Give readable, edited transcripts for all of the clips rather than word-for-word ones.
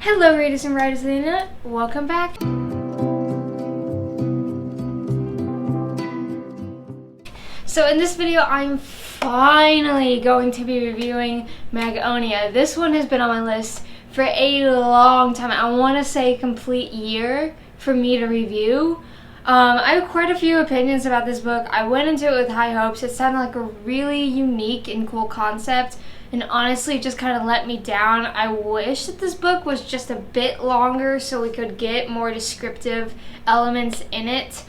Hello readers and writers of the internet, welcome back. So in this video I'm finally going to be reviewing Magonia. This one has been on my list for a long time. I want to say a complete year for me to review. I have quite a few opinions about this book. I went into it with high hopes. It sounded like a really unique and cool concept, and honestly it just kind of let me down. I wish that this book was just a bit longer so we could get more descriptive elements in it.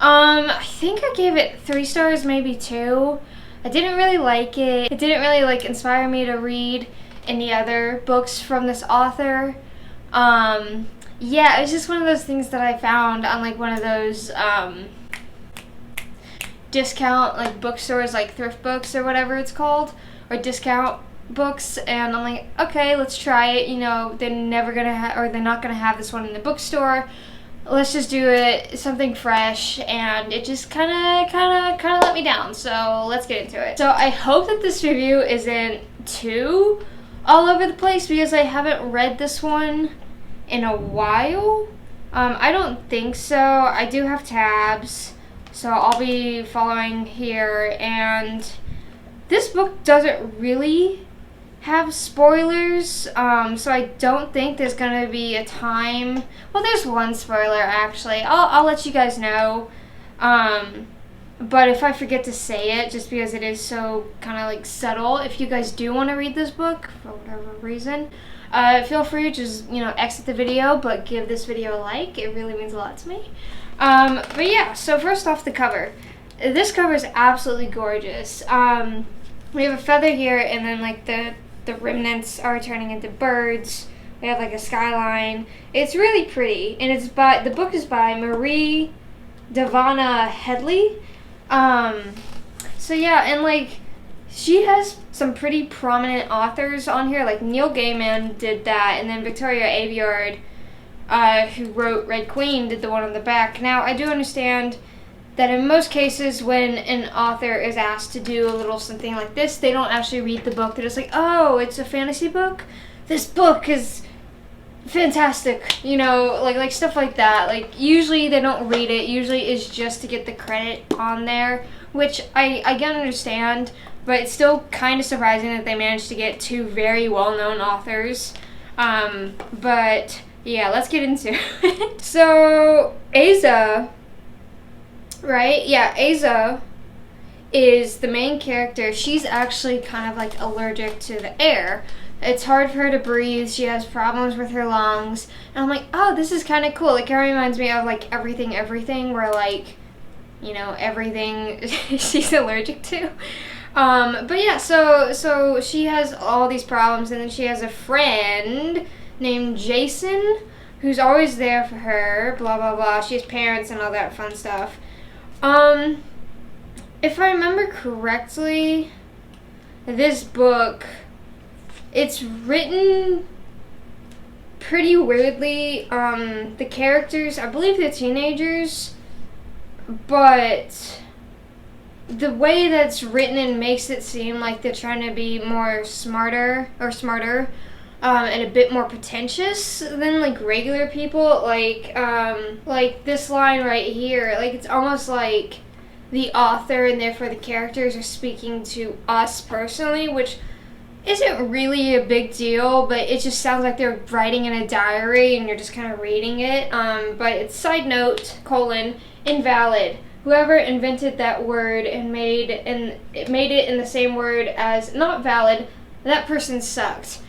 I think I gave it 3 stars, maybe 2. I didn't really like it. It didn't really inspire me to read any other books from this author. Yeah, it was just one of those things that I found on one of those discount bookstores, thrift books or whatever it's called, or discount books, and I'm like, okay, let's try it. You know, they're never gonna they're not gonna have this one in the bookstore. Let's just do it, something fresh, and it just kind of let me down. So let's get into it. So I hope that this review isn't too all over the place because I haven't read this one in a while. I don't think so. I do have tabs, so I'll be following here, and this book doesn't really have spoilers, so I don't think there's gonna be a time. Well, there's one spoiler actually. I'll let you guys know, but if I forget to say it, just because it is so kind of subtle, if you guys do want to read this book for whatever reason, feel free to just exit the video, but give this video a like. It really means a lot to me. But yeah, so first off, the cover. This cover is absolutely gorgeous. We have a feather here, and then the remnants are turning into birds. We have a skyline. It's really pretty, and the book is by Marie Davana Headley. So yeah, and she has some pretty prominent authors on here, Neil Gaiman did that, and then Victoria Aveyard, who wrote Red Queen, did the one on the back. Now, I do understand that in most cases when an author is asked to do a little something like this, they don't actually read the book. They're just like, oh, it's a fantasy book? This book is fantastic, like stuff like that. Usually they don't read it. Usually it's just to get the credit on there, which I can understand, but it's still kind of surprising that they managed to get 2 very well-known authors. But yeah, let's get into it. So Aza, right? Yeah, Aza is the main character. She's actually kind of allergic to the air. It's hard for her to breathe. She has problems with her lungs. And I'm like, oh, this is kind of cool. It reminds me of everything, where everything she's allergic to. But yeah, so she has all these problems, and then she has a friend named Jason who's always there for her, blah blah blah. She has parents and all that fun stuff. If I remember correctly, this book, it's written pretty weirdly. The characters, I believe they're teenagers, but the way that's written and makes it seem like they're trying to be more smarter, and a bit more pretentious than regular people. Like this line right here, it's almost like the author and therefore the characters are speaking to us personally, which isn't really a big deal, but it just sounds like they're writing in a diary and you're just kind of reading it. But it's side note, invalid. Whoever invented that word and made it in the same word as not valid, that person sucked.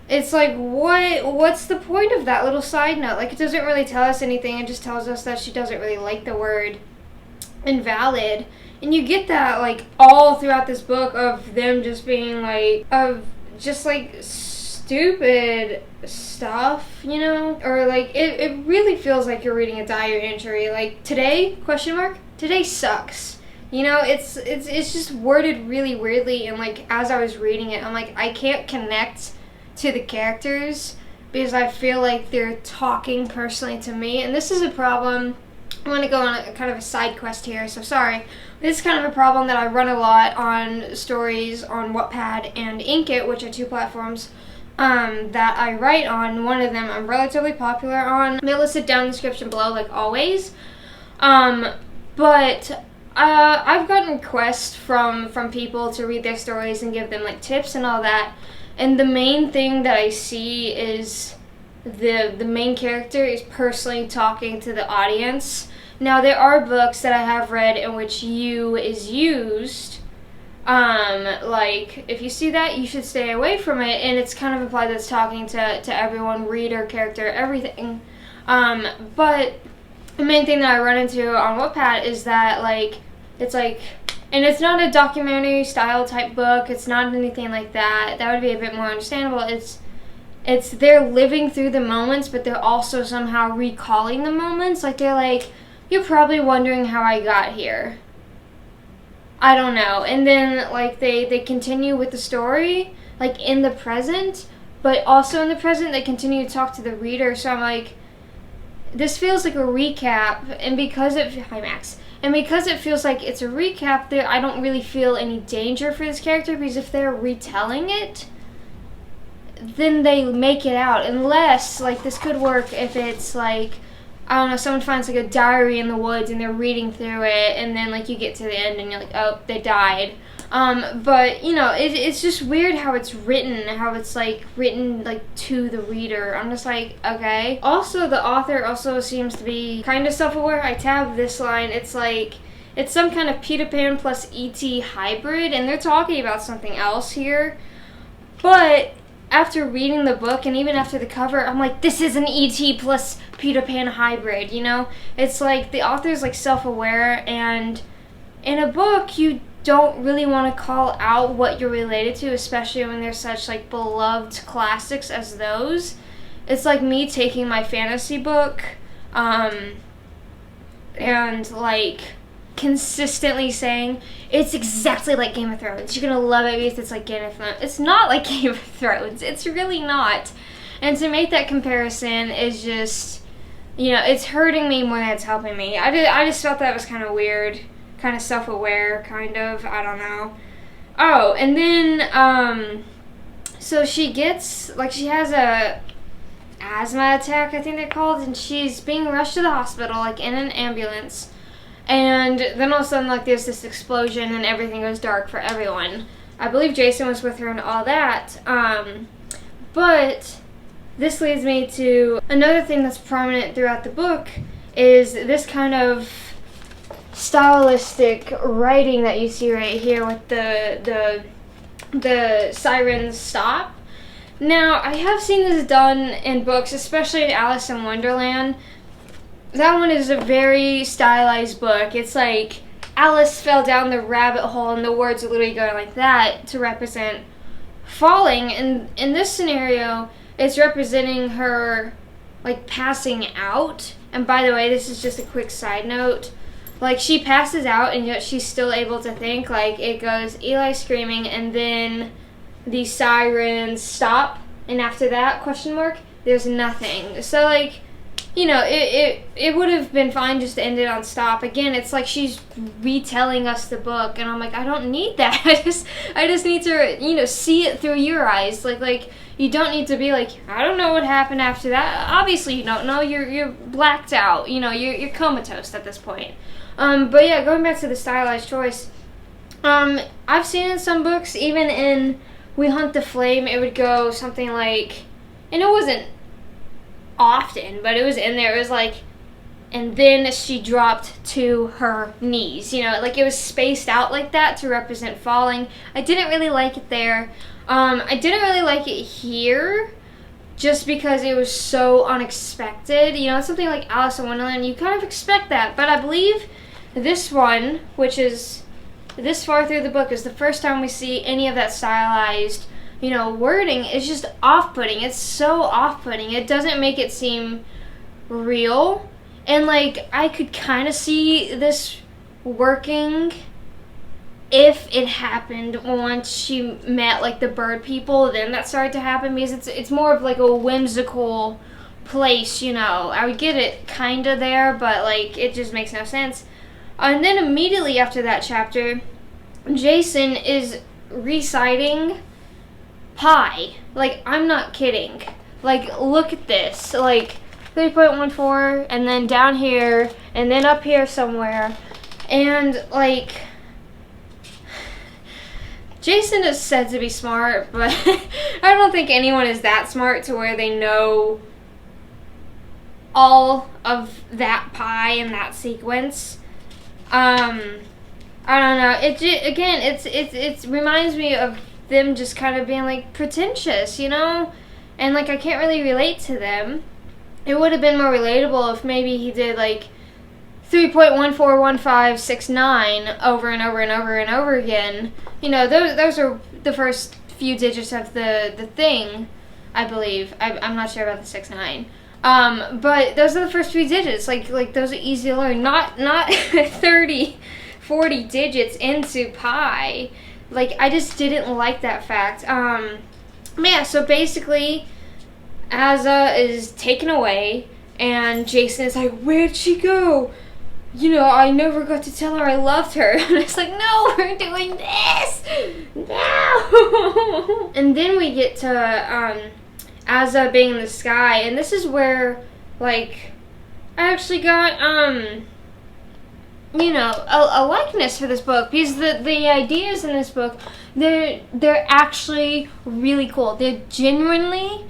It's what's the point of that little side note? It doesn't really tell us anything. It just tells us that she doesn't really like the word invalid. And you get that all throughout this book of them just being stupid stuff, or it really feels like you're reading a diary entry. Today, question mark, today sucks. It's just worded really weirdly, and as I was reading it, I'm I can't connect to the characters because I feel like they're talking personally to me, and this is a problem. I'm going to go on a kind of a side quest here, so sorry. This is kind of a problem that I run a lot on stories on Wattpad and Inkit, which are 2 platforms that I write on. One of them I'm relatively popular on. They're listed down in the description below, like always. But I've gotten requests from people to read their stories and give them like tips and all that. And the main thing that I see is the main character is personally talking to the audience. Now, there are books that I have read in which you is used. Like, if you see that, you should stay away from it. And it's kind of implied that it's talking to everyone, reader, character, everything. But the main thing that I run into on Wattpad is that, like, it's like, and it's not a documentary style type book. It's not anything like that. That would be a bit more understandable. It's they're living through the moments, but they're also somehow recalling the moments. Like, they're like, you're probably wondering how I got here. I don't know. And then, like, they continue with the story, like, in the present, but also in the present, they continue to talk to the reader. So I'm like, this feels like a recap, and because it, hi Max, and because it feels like it's a recap, I don't really feel any danger for this character, because if they're retelling it, then they make it out. Unless, like, this could work if it's like, I don't know, someone finds like a diary in the woods and they're reading through it, and then like you get to the end and you're like, oh, they died. But you know, it's just weird how it's written, like to the reader. I'm just like, okay. Also, the author also seems to be kind of self-aware. I tabbed this line. It's like, it's some kind of Peter Pan plus E.T. hybrid, and they're talking about something else here. But after reading the book, and even after the cover, I'm like, this is an E.T. plus Peter Pan hybrid, you know? It's like the author's like self-aware, and in a book, you don't really want to call out what you're related to, especially when there's such like beloved classics as those. It's like me taking my fantasy book, and like consistently saying it's exactly like Game of Thrones. You're gonna love it because it's like Game of Thrones. It's not like Game of Thrones. It's really not. And to make that comparison is just, you know, it's hurting me more than it's helping me. I just felt that was kind of weird, kind of self-aware, kind of. I don't know. Oh, and then so she gets, like, she has a asthma attack, I think they're called, and she's being rushed to the hospital, like in an ambulance. And then all of a sudden, like, there's this explosion and everything goes dark for everyone. I believe Jason was with her and all that. But this leads me to another thing that's prominent throughout the book is this kind of stylistic writing that you see right here with the sirens stop. Now, I have seen this done in books, especially in Alice in Wonderland. That one is a very stylized book. It's like Alice fell down the rabbit hole and the words are literally going like that to represent falling. And in this scenario, it's representing her like passing out. And by the way, this is just a quick side note. Like, she passes out and yet she's still able to think. Like, it goes Eli screaming and then the sirens stop. And after that, question mark, there's nothing. So, like, you know, it would have been fine just to end it on stop. Again, it's like she's retelling us the book, and I'm like, I don't need that. I just need to, you know, see it through your eyes. Like you don't need to be like, I don't know what happened after that. Obviously, you don't know. You're blacked out. You know, you're comatose at this point. But yeah, going back to the stylized choice, I've seen in some books, even in We Hunt the Flame, it would go something like, and it wasn't often, but it was in there. It was like, and then she dropped to her knees. You know, like it was spaced out like that to represent falling. I didn't really like it there. I didn't really like it here, just because it was so unexpected. You know, it's something like Alice in Wonderland, you kind of expect that. But I believe this one, which is this far through the book, is the first time we see any of that stylized, you know, wording. Is just off-putting. It's so off-putting. It doesn't make it seem real. And, like, I could kind of see this working if it happened once she met, like, the bird people. Then that started to happen, because it's more of, like, a whimsical place, you know. I would get it kind of there, but, like, it just makes no sense. And then immediately after that chapter, Jason is reciting pi. Like, I'm not kidding. Like, look at this. Like, 3.14, and then down here, and then up here somewhere. And, like, Jason is said to be smart, but I don't think anyone is that smart to where they know all of that pi in that sequence. I don't know. It reminds me of them just kind of being like pretentious, you know? And like I can't really relate to them. It would have been more relatable if maybe he did like 3.141569 over and over and over and over again. You know, those are the first few digits of the thing, I believe. I'm not sure about the 69. But those are the first few digits. Like those are easy to learn. Not 30, 40 digits into pi. Like, I just didn't like that fact. Yeah, so basically, Azza is taken away, and Jason is like, where'd she go? You know, I never got to tell her I loved her. And it's like, no, we're doing this! No! And then we get to, Azza being in the sky, and this is where, like, I actually got, you know, a likeness for this book, because the ideas in this book, they're actually really cool. They're genuinely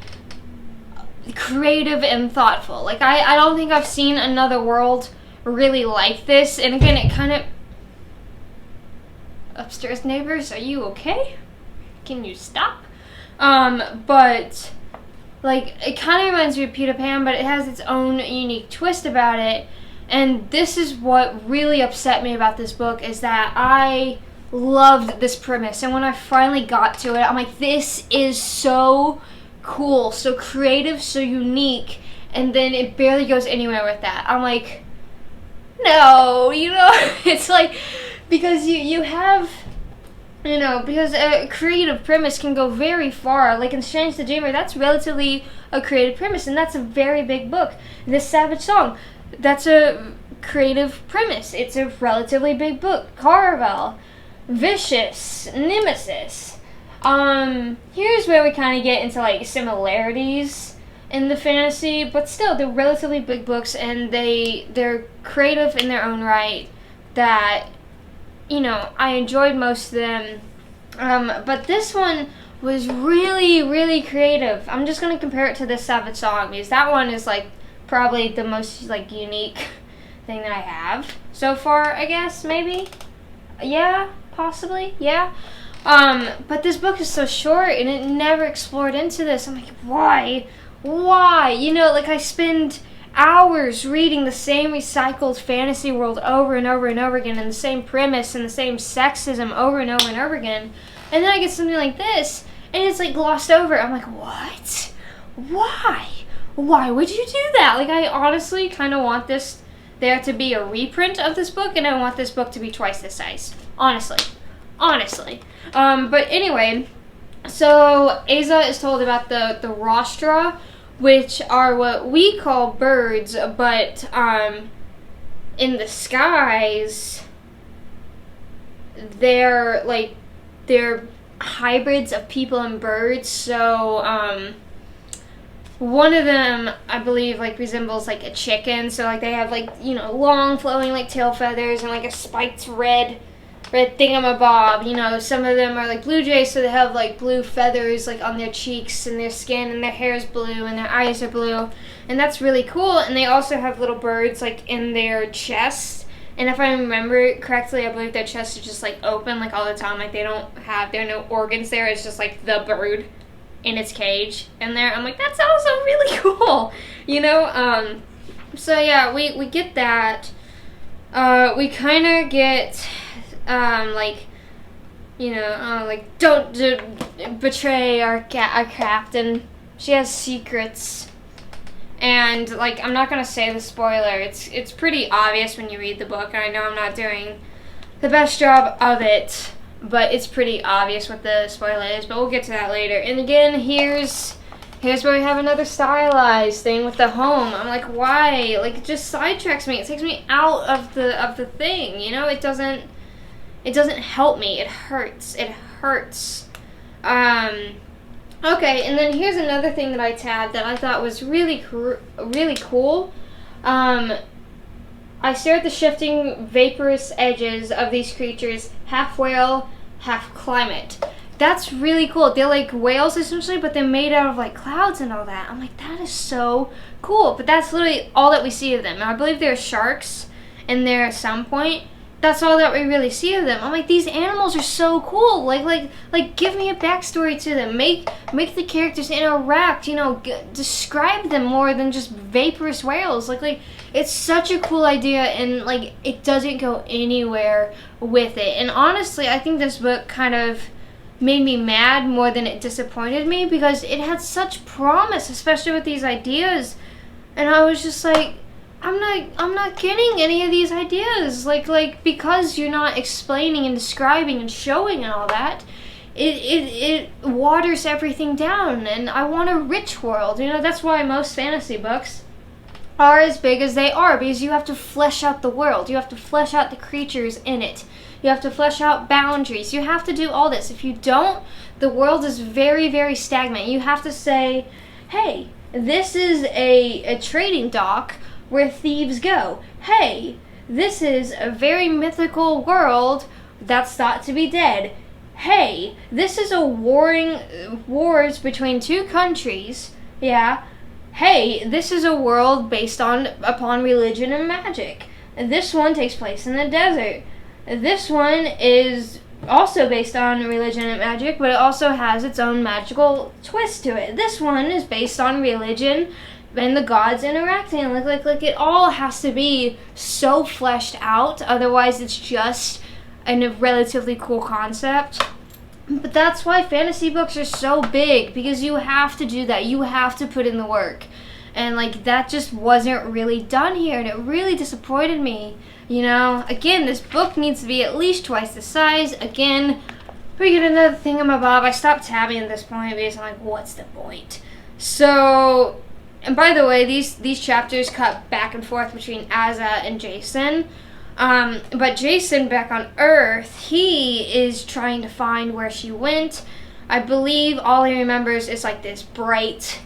creative and thoughtful. Like, I don't think I've seen another world really like this. And again, it kind of... Upstairs neighbors, are you okay? Can you stop? But, like, it kind of reminds me of Peter Pan, but it has its own unique twist about it. And this is what really upset me about this book, is that I loved this premise. And when I finally got to it, I'm like, this is so cool, so creative, so unique. And then it barely goes anywhere with that. I'm like, no, you know, it's like, because you have, you know, because a creative premise can go very far. Like in Strange the Dreamer, that's relatively a creative premise, and that's a very big book. This Savage Song, that's a creative premise. It's a relatively big book. Caravel, Vicious, Nemesis. Here's where we kind of get into like similarities in the fantasy, but still they're relatively big books, and they're creative in their own right. That, you know, I enjoyed most of them. But this one was really, really creative. I'm just gonna compare it to this Savage Song, because that one is like probably the most like unique thing that I have so far, I guess, maybe. Yeah, possibly, yeah. But this book is so short, and it never explored into this. I'm like, why? Why? You know, like I spend hours reading the same recycled fantasy world over and over and over again, and the same premise and the same sexism over and over and over again. And then I get something like this, and it's like glossed over. I'm like, what? Why? Why would you do that? Like, I honestly kind of want there to be a reprint of this book, and I want this book to be twice this size. Honestly. But anyway, so Azza is told about the rostra, which are what we call birds, but in the skies, they're hybrids of people and birds. So one of them, I believe, like resembles like a chicken. So like they have like, you know, long flowing like tail feathers and like a spiked red thingamabob. You know, some of them are like blue jays, so they have like blue feathers like on their cheeks and their skin, and their hair is blue and their eyes are blue, and that's really cool. And they also have little birds like in their chests. And if I remember correctly, I believe their chests are just like open like all the time. Like there are no organs there. It's just like the bird in its cage in there. I'm like, that's also really cool, you know. So yeah, we get that. We kind of get like, you know, like don't betray our captain. She has secrets. And like, I'm not gonna say the spoiler. It's pretty obvious when you read the book, and I know I'm not doing the best job of it, but it's pretty obvious what the spoiler is. But we'll get to that later. And again, here's where we have another stylized thing with the home. I'm like, why? Like, it just sidetracks me. It takes me out of the thing. You know, it doesn't help me. It hurts. It hurts. Okay, and then here's another thing that I tabbed that I thought was really cool. Um, I stare at the shifting, vaporous edges of these creatures, half whale, half climate. That's really cool. They're like whales essentially, but they're made out of like clouds and all that. I'm like, that is so cool. But that's literally all that we see of them. And I believe there are sharks in there at some point. That's all that we really see of them. I'm like, these animals are so cool. Like, give me a backstory to them. Make the characters interact. You know, describe them more than just vaporous whales. Like, it's such a cool idea, and like, it doesn't go anywhere with it. And honestly, I think this book kind of made me mad more than it disappointed me, because it had such promise, especially with these ideas. And I was just like, I'm not getting any of these ideas. Like because you're not explaining and describing and showing and all that, it waters everything down. And I want a rich world. You know, that's why most fantasy books are as big as they are, because you have to flesh out the world. You have to flesh out the creatures in it. You have to flesh out boundaries. You have to do all this. If you don't, the world is very, very stagnant. You have to say, hey, this is a trading dock where thieves go. Hey, this is a very mythical world that's thought to be dead. Hey, this is a wars between two countries. Yeah. Hey, this is a world based upon religion and magic. This one takes place in the desert. This one is also based on religion and magic, but it also has its own magical twist to it. This one is based on religion and the gods interacting. Like it all has to be so fleshed out, otherwise it's just a relatively cool concept. But that's why fantasy books are so big, because you have to do that. You have to put in the work. And like, that just wasn't really done here, and it really disappointed me. You know, again, this book needs to be at least twice the size. Again, we get another thingamabob. I stopped tabbing at this point because I'm like, what's the point? So, and by the way, these chapters cut back and forth between Azza and Jason. But Jason, back on Earth, he is trying to find where she went. I believe all he remembers is like this bright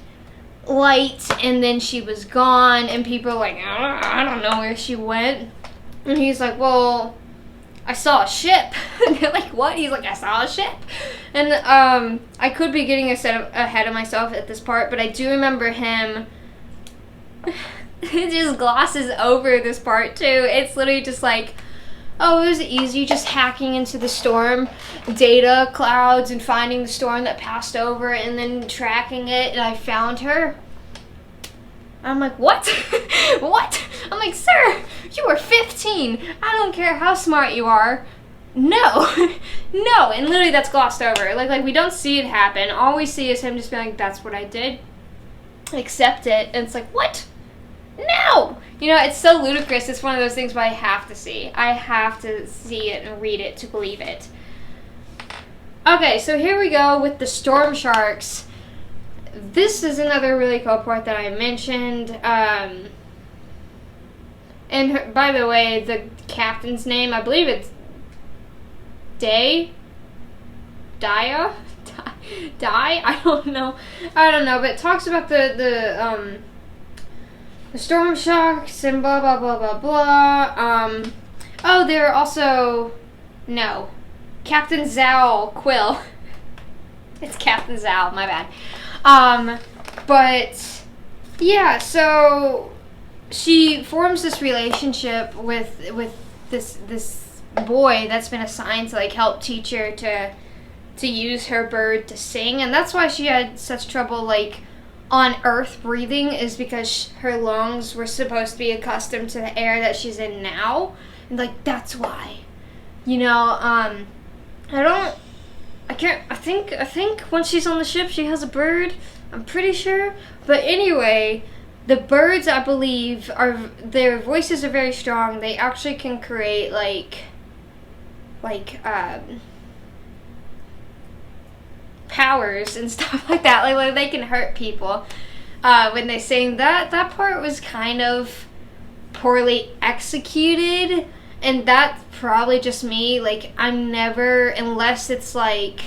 light, and then she was gone, and people are like, I don't know where she went. And he's like, well, I saw a ship. And they're like, what? He's like, I saw a ship. And I could be getting ahead of myself at this part, but I do remember him. It just glosses over this part too. It's literally just like, oh, it was easy, just hacking into the storm data clouds and finding the storm that passed over and then tracking it, and I found her. I'm like, what? What? I'm like, sir, you were 15. I don't care how smart you are. No. No. And literally that's glossed over. Like we don't see it happen. All we see is him just being like, that's what I did. Accept it. And it's like, what? No! You know, it's so ludicrous. It's one of those things where I have to see. I have to see it and read it to believe it. Okay, so here we go with the storm sharks. This is another really cool part that I mentioned. And by the way, the captain's name, I believe it's Dia? I don't know, but it talks about the storm sharks and blah blah blah blah blah. Oh, they're also Captain Zal Quill. It's Captain Zal, my bad. But yeah, so she forms this relationship with this boy that's been assigned to like help teach her to use her bird to sing, and that's why she had such trouble like on Earth breathing, is because her lungs were supposed to be accustomed to the air that she's in now, and like that's why, you know. I think once she's on the ship she has a bird, I'm pretty sure. But anyway, the birds, I believe, their voices are very strong. They actually can create like powers and stuff like that. Like they can hurt people when they sing. That part was kind of poorly executed, and that's probably just me. Like, I'm never, unless it's like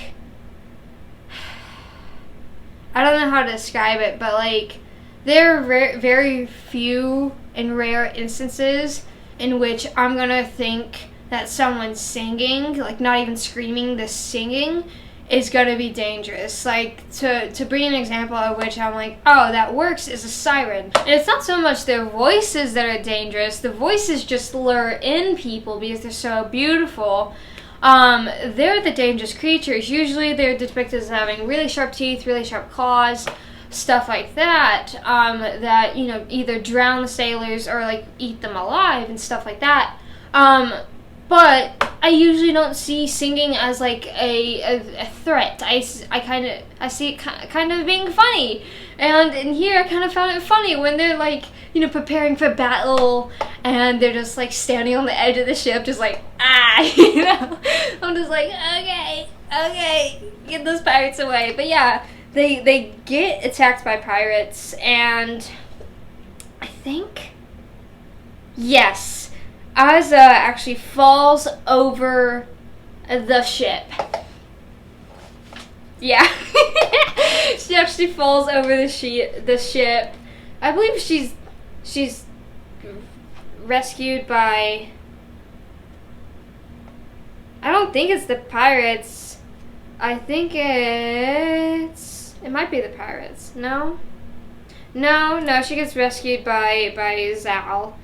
I don't know how to describe it, but like there are very few and rare instances in which I'm gonna think that someone singing, like not even screaming, the singing is gonna be dangerous. Like to bring an example of which I'm like, oh, that works, is a siren. And it's not so much their voices that are dangerous. The voices just lure in people because they're so beautiful. They're the dangerous creatures. Usually they're depicted as having really sharp teeth, really sharp claws, stuff like that, that, you know, either drown the sailors or like eat them alive and stuff like that. But I usually don't see singing as like a threat. I see it kind of being funny. And in here I kind of found it funny when they're like, you know, preparing for battle and they're just like standing on the edge of the ship just like, you know. I'm just like, okay, get those pirates away. But yeah, they get attacked by pirates and I think, yes, Azza actually falls over the ship. Yeah. She actually falls over the ship. I believe she's rescued by, I don't think it's the pirates. I think it might be the pirates. No, she gets rescued by Zal.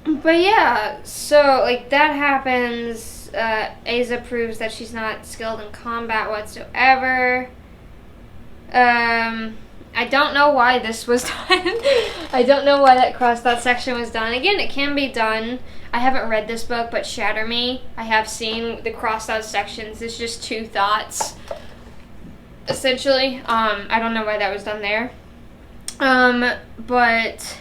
But yeah, so like that happens. Asa proves that she's not skilled in combat whatsoever. I don't know why this was done. I don't know why that section was done. Again, it can be done. I haven't read this book, but Shatter Me, I have seen the crossed out sections. It's just two thoughts, essentially. I don't know why that was done there. But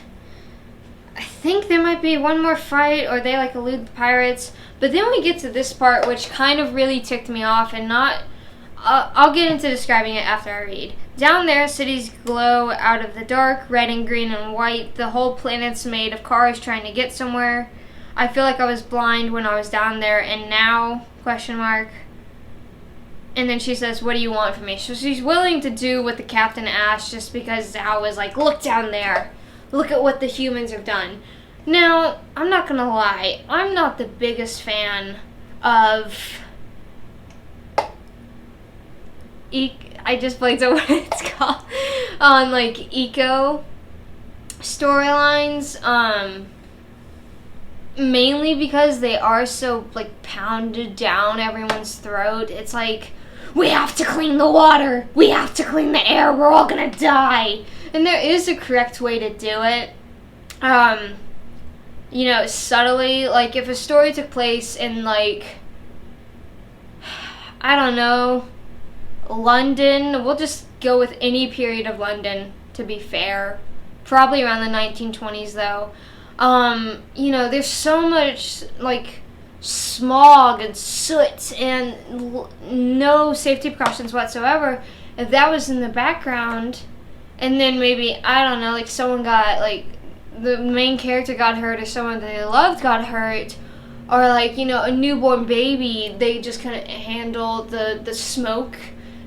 I think there might be one more fight, or they like elude the pirates. But then we get to this part, which kind of really ticked me off, and not. I'll get into describing it after I read. Down there, cities glow out of the dark, red and green and white. The whole planet's made of cars trying to get somewhere. I feel like I was blind when I was down there, and now, ? And then she says, what do you want from me? So she's willing to do what the captain asked just because Zhao was like, look down there. Look at what the humans have done. Now, I'm not going to lie. I'm not the biggest fan of... I just blanked on what it's called. On, like, eco storylines. Mainly because they are so, like, pounded down everyone's throat. It's like, we have to clean the water. We have to clean the air. We're all going to die. And there is a correct way to do it. You know, subtly. Like, if a story took place in, like, I don't know, London. We'll just go with any period of London, to be fair. Probably around the 1920s, though. You know, there's so much, like, smog and soot and no safety precautions whatsoever. If that was in the background, and then maybe, I don't know, like, someone got, like, the main character got hurt, or someone that they loved got hurt, or, like, you know, a newborn baby, they just couldn't handle the smoke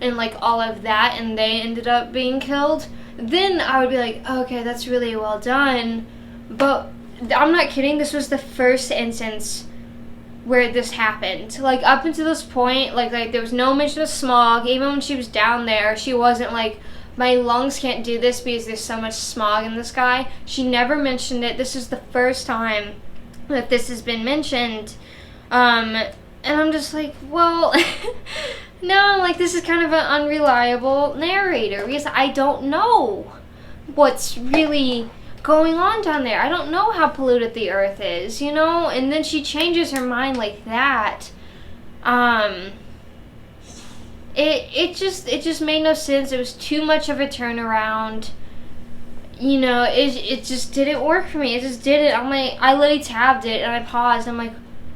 and, like, all of that, and they ended up being killed, then I would be like, okay, that's really well done. But I'm not kidding, this was the first instance where this happened. Like, up until this point, like there was no mention of smog. Even when she was down there, she wasn't like, my lungs can't do this because there's so much smog in the sky. She never mentioned it. This is the first time that this has been mentioned. And I'm just like, well, no, like, this is kind of an unreliable narrator because I don't know what's really going on down there. I don't know how polluted the earth is, you know? And then she changes her mind like that. It just made no sense. It was too much of a turnaround. You know, it just didn't work for me. It just didn't. I'm like, I literally tabbed it and I paused. I'm like,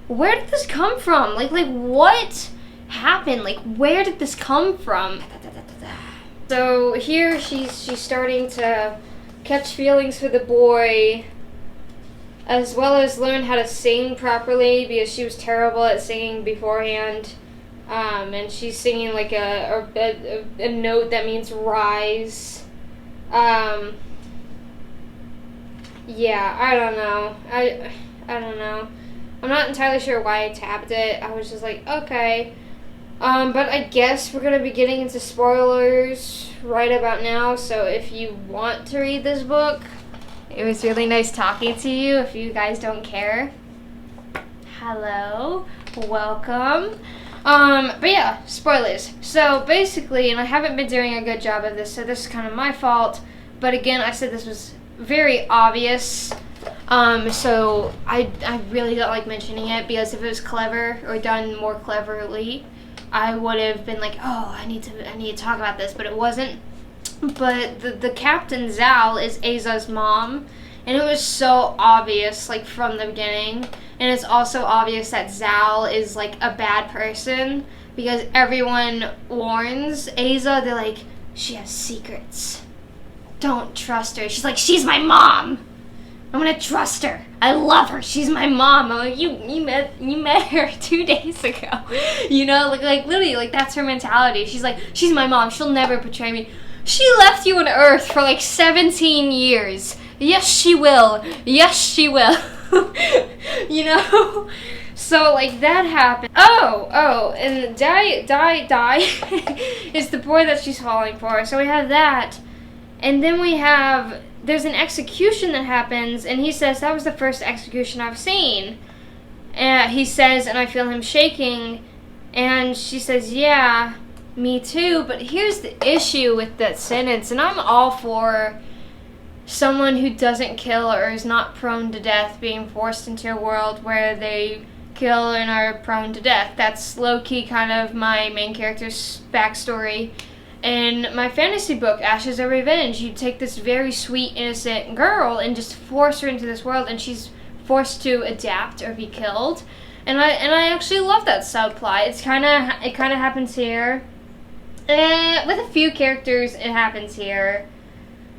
where did this come from? Like what happened? Like, where did this come from? So here she's starting to catch feelings for the boy, as well as learn how to sing properly because she was terrible at singing beforehand. And she's singing like a note that means rise. Yeah, I don't know. I don't know. I'm not entirely sure why I tapped it. I was just like, okay. But I guess we're going to be getting into spoilers right about now, so if you want to read this book, it was really nice talking to you. If you guys don't care, hello, welcome. But yeah, spoilers. So basically, and I haven't been doing a good job of this, so this is kind of my fault, but again, I said this was very obvious. So I really don't like mentioning it, because if it was clever or done more cleverly, I would have been like, oh, I need to talk about this, but it wasn't. But the Captain Zal is Aza's mom, and it was so obvious, like, from the beginning. And it's also obvious that Zal is, like, a bad person, because everyone warns Aza. They're like, she has secrets. Don't trust her. She's like, she's my mom. I'm gonna trust her. I love her. She's my mom. I'm like, you met her 2 days ago. You know, like literally, like, that's her mentality. She's like, she's my mom. She'll never betray me. She left you on Earth for like 17 years. Yes, she will. Yes, she will. You know? So, like, that happened. Oh, and Die is the boy that she's falling for. So we have that. And then there's an execution that happens, and he says, that was the first execution I've seen. He says, and I feel him shaking, and she says, yeah, me too. But here's the issue with that sentence, and I'm all for someone who doesn't kill or is not prone to death being forced into a world where they kill and are prone to death. That's low-key kind of my main character's backstory. In my fantasy book, Ashes of Revenge, you take this very sweet, innocent girl and just force her into this world, and she's forced to adapt or be killed. And I actually love that subplot. It kind of happens here. With a few characters, it happens here.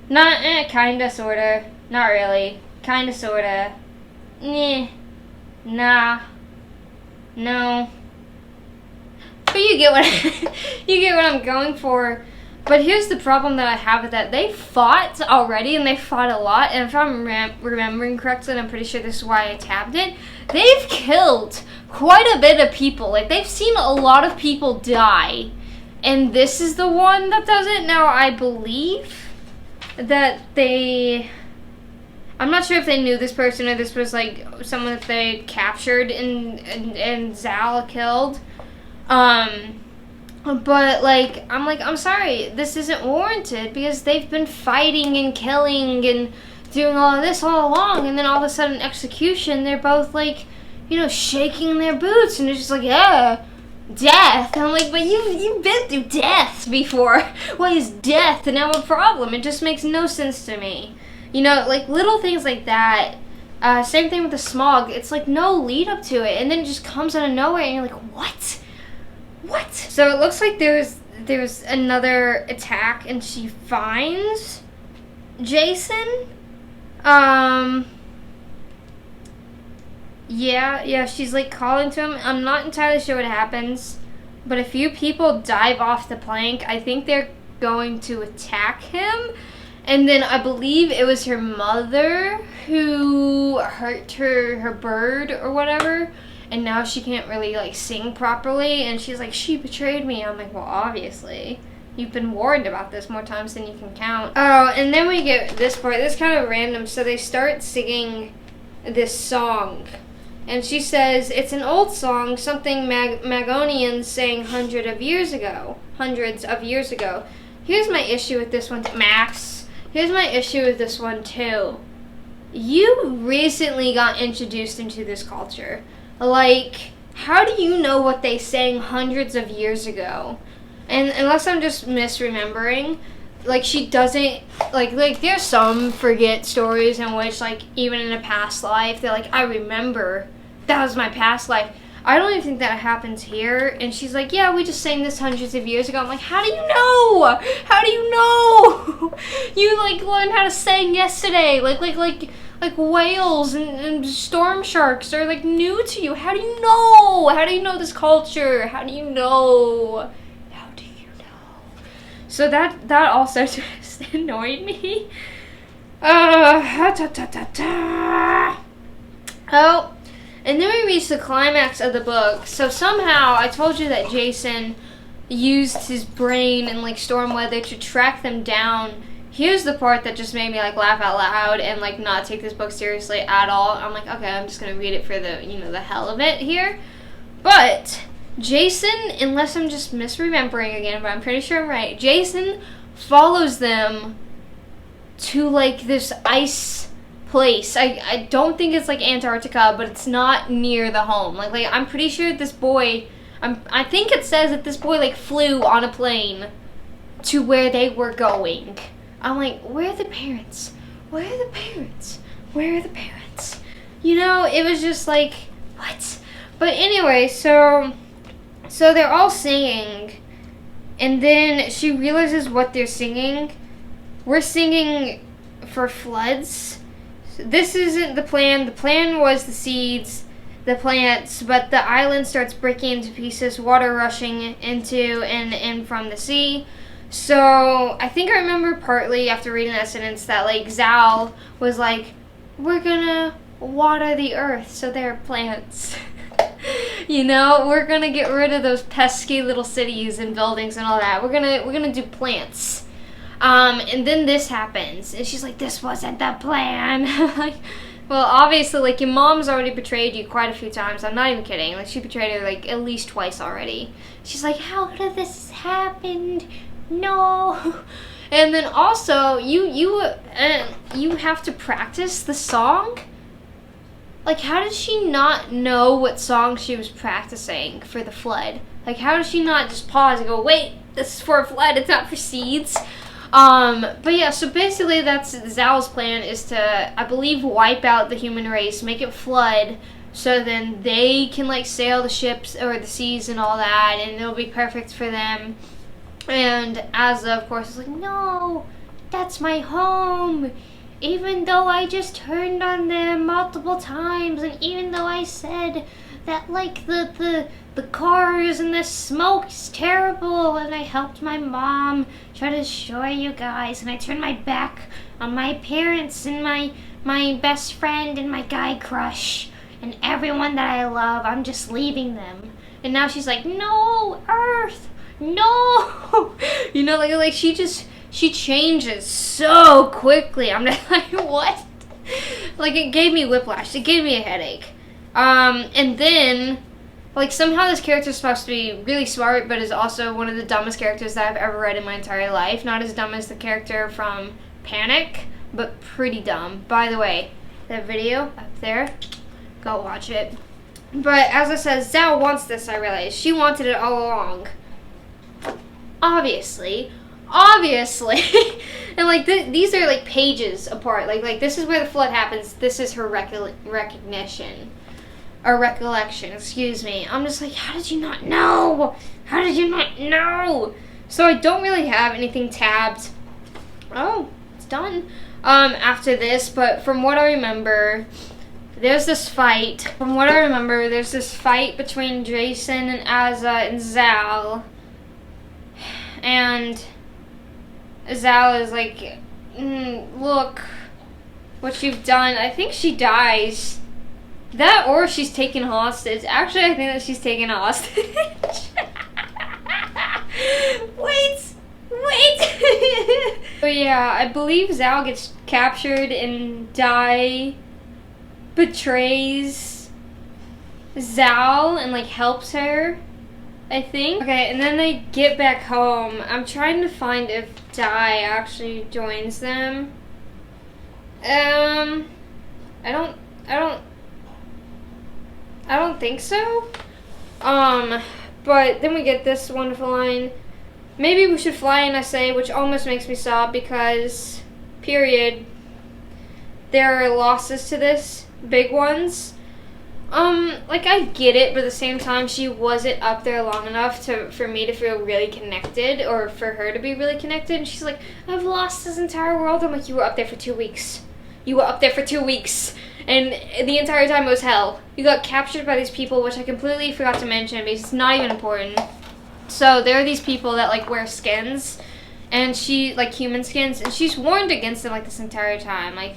Not kinda, sorta, not really. Kinda, sorta. Nah, no. But you get what I'm going for. But here's the problem that I have with that. They fought already, and they fought a lot. And if I'm remembering correctly, and I'm pretty sure this is why I tabbed it, they've killed quite a bit of people. Like, they've seen a lot of people die. And this is the one that does it. Now, I believe that I'm not sure if they knew this person or this was, like, someone that they captured and Zal killed. But, like, I'm sorry, this isn't warranted, because they've been fighting and killing and doing all of this all along, and then all of a sudden, execution, they're both, like, you know, shaking their boots, and they're just like, yeah, death. And I'm like, but you've been through death before. Why is death now a problem? It just makes no sense to me. You know, like, little things like that. Same thing with the smog. It's, like, no lead up to it, and then it just comes out of nowhere, and you're like, what? What? So it looks like there's another attack, and she finds Jason. Yeah, she's, like, calling to him. I'm not entirely sure what happens, but a few people dive off the plank. I think they're going to attack him, and then I believe it was her mother who hurt her bird or whatever. And now she can't really, like, sing properly. And she's like, she betrayed me. I'm like, well, obviously. You've been warned about this more times than you can count. Oh, and then we get this part. This is kind of random. So they start singing this song. And she says, it's an old song, something Magonians sang hundreds of years ago. Here's my issue with this one, Max. Here's my issue with this one, too. You recently got introduced into this culture. Like, how do you know what they sang hundreds of years ago? And unless I'm just misremembering, like, she doesn't, like there's some forget stories in which, like, even in a past life, they're like, I remember, that was my past life. I don't even think that happens here. And she's like, yeah, we just sang this hundreds of years ago. I'm like, how do you know? How do you know? You like learned how to sing yesterday. Like whales and storm sharks are like new to you. How do you know? How do you know this culture? How do you know? How do you know? So that also just annoyed me. Oh, and then we reached the climax of the book. So somehow I told you that Jason used his brain and like storm weather to track them down. Here's the part that just made me like laugh out loud and like not take this book seriously at all. I'm like, okay, I'm just gonna read it for the, you know, the hell of it here. But Jason, unless I'm just misremembering again, but I'm pretty sure I'm right, Jason follows them to like this ice place. I don't think it's like Antarctica, but it's not near the home. Like I'm pretty sure this boy, I think it says that this boy like flew on a plane to where they were going. I'm like, where are the parents? Where are the parents? Where are the parents? You know, it was just like, what? But anyway, so they're all singing, and then she realizes what they're singing. We're singing for floods. This isn't the plan. The plan was the seeds, the plants, but the island starts breaking into pieces, water rushing into and in from the sea. So I think I remember partly after reading that sentence that like Zal was like, we're gonna water the earth so there are plants. You know, we're gonna get rid of those pesky little cities and buildings and all that. We're gonna do plants. And then this happens, and she's like, this wasn't the plan. Like, well, obviously, like, your mom's already betrayed you quite a few times. I'm not even kidding. Like, she betrayed her, like, at least twice already. She's like, how could have this happened? No. And then also, you have to practice the song. Like, how did she not know what song she was practicing for the flood? Like, how did she not just pause and go, wait, this is for a flood, it's not for seeds? But yeah, so basically that's Zal's plan, is to, I believe, wipe out the human race, make it flood, so then they can, like, sail the ships or the seas and all that, and it'll be perfect for them. And Azza, of course, is like, no, that's my home. Even though I just turned on them multiple times, and even though I said that, like, the cars and the smoke is terrible, and I helped my mom try to destroy you guys, and I turned my back on my parents and my best friend and my guy crush and everyone that I love, I'm just leaving them. And now she's like, no, Earth, no. You know, like she changes so quickly. I'm just like, what? Like, it gave me whiplash. It gave me a headache. And then, like, somehow this character is supposed to be really smart, but is also one of the dumbest characters that I've ever read in my entire life. Not as dumb as the character from Panic, but pretty dumb. By the way, that video up there, go watch it. But as I said, Zal wants this, I realized. She wanted it all along. Obviously. And like these are like pages apart. Like this is where the flood happens. This is her recognition. Or recollection, excuse me. I'm just like, how did you not know? How did you not know? So I don't really have anything tabbed. Oh, it's done. After this, but from what I remember, there's this fight. From what I remember, there's this fight between Jason and Azza and Zal. And Zal is like, look what you've done. I think she dies. That or she's taken hostage. Actually, I think that she's taken hostage. Wait. But yeah, I believe Zal gets captured and betrays Zal and like helps her, I think. Okay, and then they get back home. I'm trying to find if Dai actually joins them. I don't think so. But then we get this wonderful line. Maybe we should fly in SA, which almost makes me sob because, period, there are losses to this. Big ones. Like, I get it, but at the same time, she wasn't up there long enough for me to feel really connected, or for her to be really connected. And she's like, I've lost this entire world. I'm like, you were up there for 2 weeks. You were up there for 2 weeks. And the entire time it was hell. You got captured by these people, which I completely forgot to mention because it's not even important. So there are these people that, like, wear skins, and she, like, human skins, and she's warned against them, like, this entire time. Like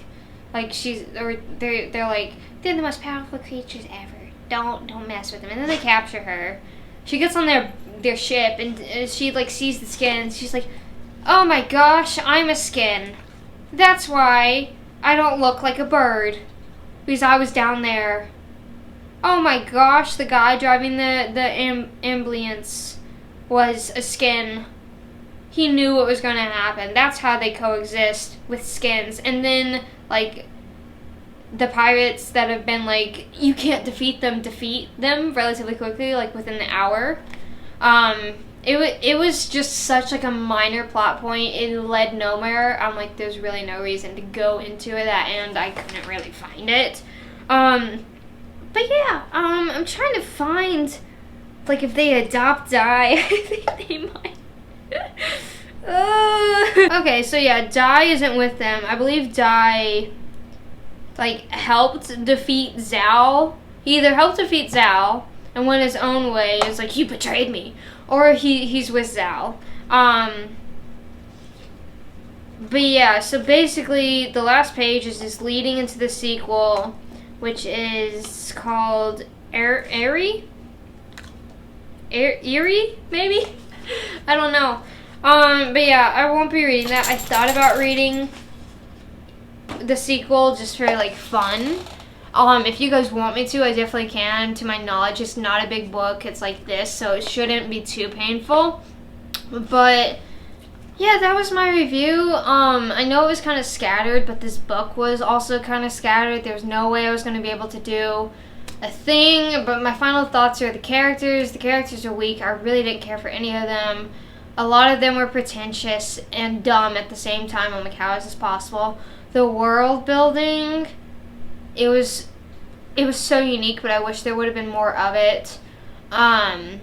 they're like, they're the most powerful creatures ever. Don't mess with them. And then they capture her. She gets on their ship, and she, like, sees the skins. She's like, oh my gosh, I'm a skin. That's why I don't look like a bird. Because I was down there. Oh my gosh, the guy driving the ambulance was a skin. He knew what was going to happen. That's how they coexist with skins. And then, like, the pirates that have been like, you can't defeat them relatively quickly, like within the hour. It was just such, like, a minor plot point. It led nowhere. I'm like, there's really no reason to go into that, and I couldn't really find it. But yeah, I'm trying to find, like, if they adopt Dai. I think they might. Okay, so yeah, Dai isn't with them. I believe Dai, like, helped defeat Zhao. He either helped defeat Zhao and went his own way. It's like, you betrayed me. Or he's with Zhao. But yeah, so basically the last page is just leading into the sequel, which is called Eerie, maybe? I don't know. But yeah, I won't be reading that. I thought about reading the sequel just for, like, fun. If you guys want me to, I definitely can. To my knowledge, it's not a big book. It's like this, so it shouldn't be too painful. But yeah, that was my review. I know it was kind of scattered, but this book was also kind of scattered. There's no way I was going to be able to do a thing. But my final thoughts are the characters. The characters are weak. I really didn't care for any of them. A lot of them were pretentious and dumb at the same time. I'm like, how is this possible? The world building, it was so unique, but I wish there would have been more of it. And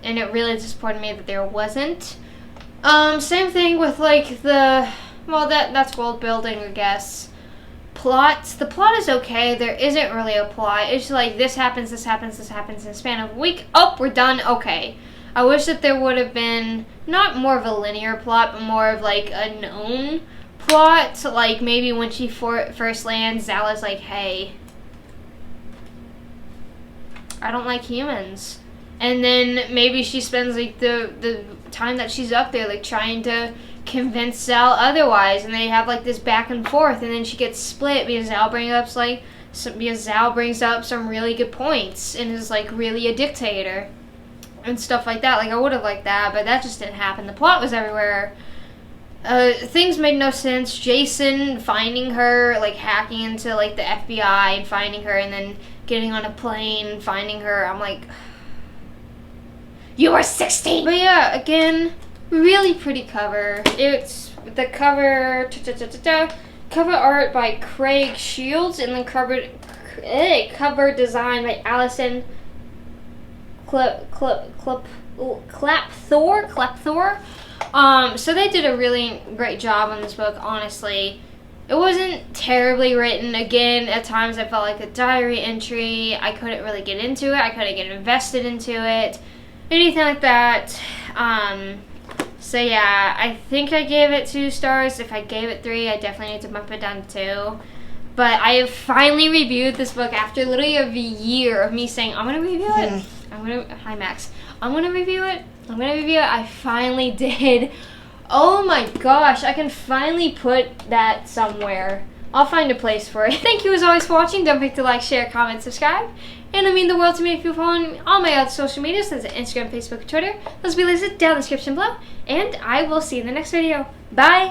it really disappointed me that there wasn't. Same thing with, like, that's world building, I guess. The plot is okay. There isn't really a plot. It's like, this happens in the span of a week. Oh, we're done. Okay. I wish that there would have been not more of a linear plot, but more of, like, a known plot. Like, maybe when she first lands, Zala's like, hey, I don't like humans. And then maybe she spends, like, the time that she's up there, like, trying to convince Zal otherwise, and they have, like, this back and forth, and then she gets split because Zal brings up some really good points and is, like, really a dictator and stuff like that. Like, I would have liked that, but that just didn't happen. The plot was everywhere. Things made no sense. Jason finding her, like, hacking into, like, the FBI and finding her, and then getting on a plane and finding her. I'm like, you were 16! But yeah, again, really pretty cover. It's the cover, cover art by Craig Shields, and then cover design by Allison Clapthor. So they did a really great job on this book, honestly. It wasn't terribly written. Again, at times I felt like a diary entry. I couldn't really get into it. I couldn't get invested into it. Anything like that. So yeah, I think I gave it 2 stars. If I gave it 3, I definitely need to bump it down to 2. But I have finally reviewed this book after literally a year of me saying, I'm going to review it. Hi Max. I'm going to review it. I finally did. Oh my gosh, I can finally put that somewhere. I'll find a place for it. Thank you as always for watching. Don't forget to like, share, comment, subscribe. And it means the world to me if you're following all my other social medias. That's Instagram, Facebook, and Twitter. Those will be listed down in the description below. And I will see you in the next video. Bye!